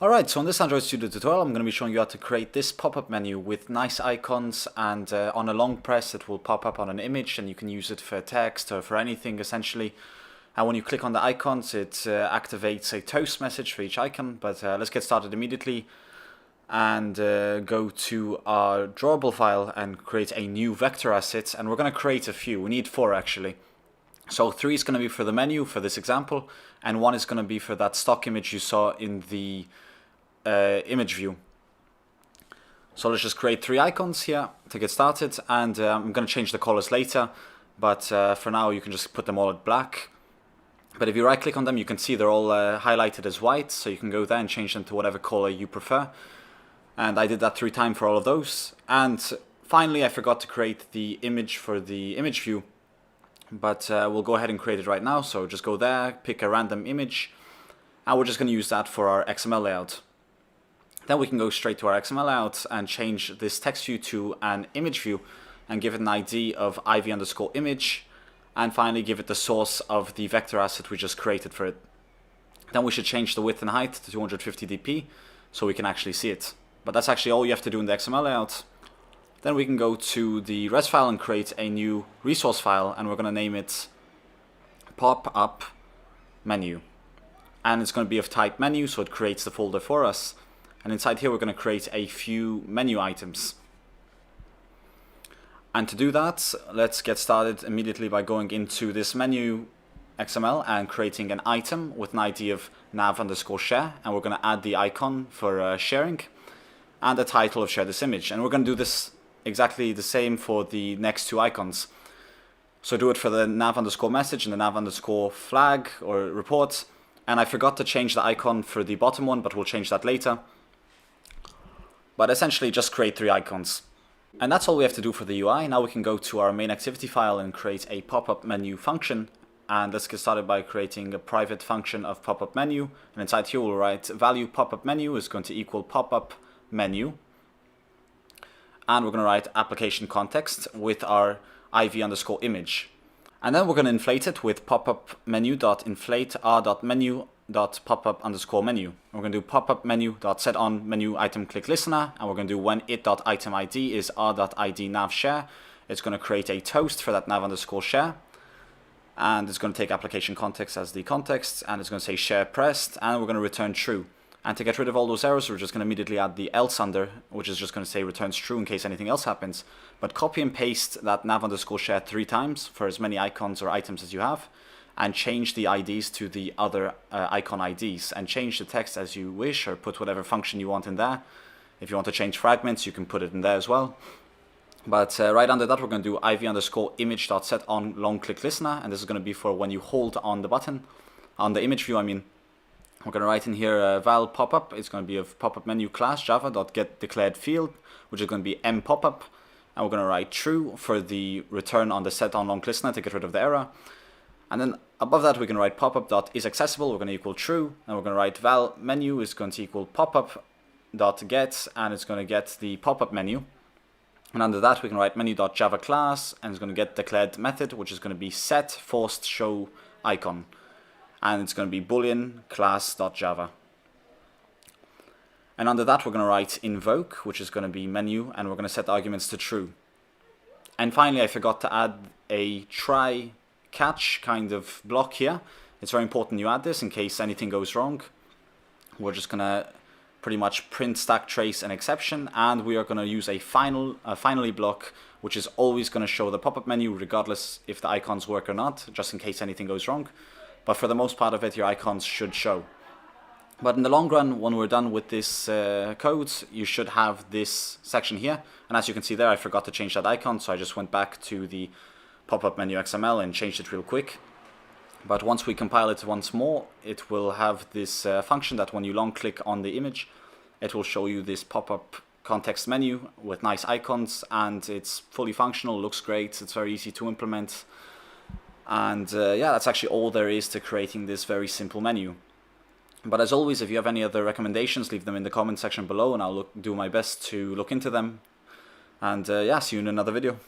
Alright, so in this Android Studio tutorial I'm going to be showing you how to create this pop-up menu with nice icons, and on a long press it will pop up on an image and you can use it for text or for anything essentially. And when you click on the icons it activates a toast message for each icon, but let's get started immediately and go to our drawable file and create a new vector asset, and we're going to create a few. We need 4 actually. So 3 is going to be for the menu for this example, and 1 is going to be for that stock image you saw in the image view. So let's just create 3 icons here to get started, and I'm going to change the colors later, but for now you can just put them all at black. But if you right click on them you can see they're all highlighted as white, so you can go there and change them to whatever color you prefer. And I did that 3 times for all of those. And finally I forgot to create the image for the image view, but we'll go ahead and create it right now. So just go there, pick a random image, and we're just going to use that for our XML layout. Then we can go straight to our XML layout and change this text view to an image view and give it an ID of IV_image, and finally give it the source of the vector asset we just created for it. Then we should change the width and height to 250 dp so we can actually see it. But that's actually all you have to do in the XML layout. Then we can go to the res file and create a new resource file, and we're going to name it pop-up menu. And it's going to be of type menu, so it creates the folder for us. And inside here we're going to create a few menu items. And to do that, let's get started immediately by going into this menu XML and creating an item with an ID of nav_share, and we're going to add the icon for sharing and the title of share this image. And we're going to do this exactly the same for the next 2 icons. So do it for the nav_message and the nav_flag or report. And I forgot to change the icon for the bottom one, but we'll change that later. But essentially just create 3 icons. And that's all we have to do for the UI. Now we can go to our main activity file and create a pop-up menu function. And let's get started by creating a private function of pop-up menu. And inside here we'll write value pop-up menu is going to equal pop-up menu. And we're going to write application context with our IV_image. And then we're going to inflate it with pop-up menu.inflate r.menu.popup_menu. We're going to do pop-up menu.set on menu item click listener, and we're going to do when it.item ID is r.id nav share. It's going to create a toast for that nav_share, and it's going to take application context as the context, and it's going to say share pressed, and we're going to return true. And to get rid of all those errors, we're just going to immediately add the else under, which is just going to say returns true in case anything else happens. But copy and paste that nav_share 3 times for as many icons or items as you have, and change the IDs to the other icon IDs, and change the text as you wish, or put whatever function you want in there. If you want to change fragments, you can put it in there as well. But right under that, we're going to do IV_image.set on long click listener, and this is going to be for when you hold on the button, on the image view I mean. We're going to write in here val popup. It's going to be of popup menu class java.get declared field, which is going to be mpopup, and we're going to write true for the return on the set on long listener to get rid of the error. And then above that we can write popup.isAccessible, we're going to equal true, and we're going to write val menu is going to equal popup.get, and it's going to get the popup menu. And under that we can write menu.java class, and it's going to get declared method, which is going to be set forced show icon, and it's going to be boolean class.java. And under that we're going to write invoke, which is going to be menu, and we're going to set arguments to true. And finally I forgot to add a try catch kind of block here. It's very important you add this in case anything goes wrong. We're just going to pretty much print stack trace an exception, and we are going to use a finally block, which is always going to show the pop-up menu regardless if the icons work or not, just in case anything goes wrong. But for the most part of it your icons should show. But in the long run, when we're done with this code, you should have this section here. And as you can see there, I forgot to change that icon, so I just went back to the pop-up menu XML and changed it real quick. But once we compile it once more, it will have this function that when you long click on the image, it will show you this pop-up context menu with nice icons, and it's fully functional, looks great, it's very easy to implement. And yeah, that's actually all there is to creating this very simple menu. But as always, if you have any other recommendations, leave them in the comment section below, and I'll do my best to look into them. And yeah, see you in another video.